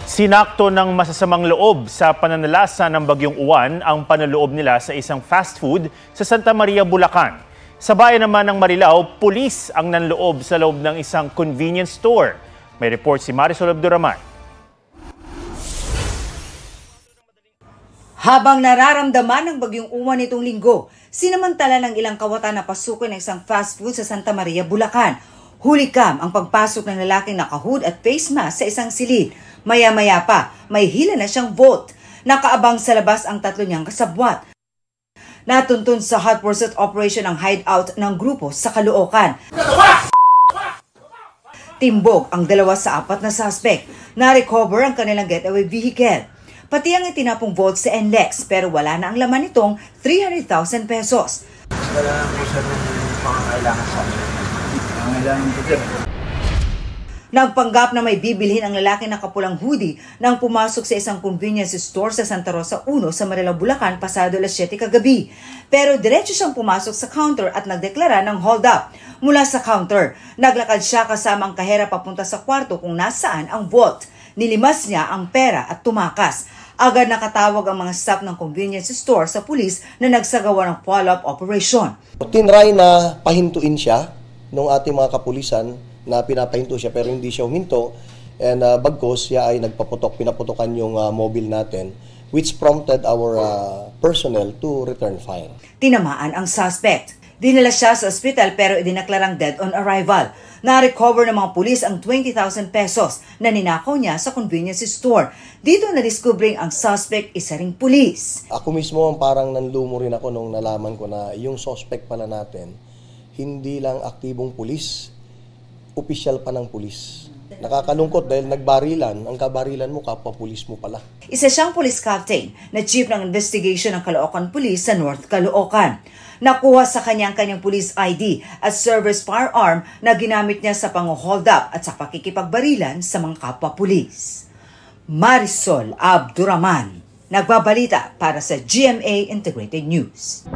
Sinakto ng masasamang loob sa pananalasa ng Bagyong Uwan ang panloob nila sa isang fast food sa Santa Maria, Bulacan. Sa bayan naman ng Marilao, pulis ang nanloob sa loob ng isang convenience store. May report si Marisol Abduraman. Habang nararamdaman ng Bagyong Uwan nitong linggo, sinamantala ng ilang kawatan na pasukin ng isang fast food sa Santa Maria, Bulacan. Hulikam ang pagpasok ng lalaking naka-hood at face mask sa isang silid. Maya-maya pa, may hila na siyang Volt. Nakaabang sa labas ang tatlo niyang kasabwat. Natuntun sa hot pursuit operation ang hideout ng grupo sa Caloocan. Timbog ang 2 sa 4 na suspect. Na-recover ang kanilang getaway vehicle. Pati ang itinapong Volt sa NLEX pero wala na ang laman nitong 300,000 pesos. Wala na po siya ng pangangailangan sa amin. Pangangailangan po siya. Nagpanggap na may bibilhin ang lalaki na kapulang hoodie nang pumasok sa isang convenience store sa Santa Rosa 1 sa Marilao, Bulacan pasado alas 7 kagabi. Pero diretso siyang pumasok sa counter at nagdeklara ng hold up. Mula sa counter, naglakad siya kasama ang kahera papunta sa kwarto kung nasaan ang Volt. Nilimas niya ang pera at tumakas. Agad nakatawag ang mga staff ng convenience store sa pulis na nagsagawa ng follow-up operation. Tinry na pahintuin siya nung ating mga kapulisan na pinapahinto siya pero hindi siya huminto, and bagkos siya ay pinaputokan yung mobile natin, which prompted our personnel to return fire. Tinamaan ang suspect. Dinala siya sa ospital pero idinaklarang dead on arrival. Na-recover ng mga pulis ang 20,000 pesos na ninakaw niya sa convenience store. Dito na-discovering ang suspect isa ring pulis. Ako mismo parang nanlumo rin ako nung nalaman ko na yung suspect pala natin hindi lang aktibong pulis, opisyal pa ng pulis. Nakakalungkot dahil nagbarilan, ang kabarilan mo kapwa pulis mo pala. Isa siyang police captain na chief ng investigation ng Caloocan Police sa North Caloocan. Nakuha sa kanyang police ID at service firearm na ginamit niya sa pang-hold up at sa pakikipagbarilan sa mga kapwa pulis. Marisol Abduraman, nagbabalita para sa GMA Integrated News.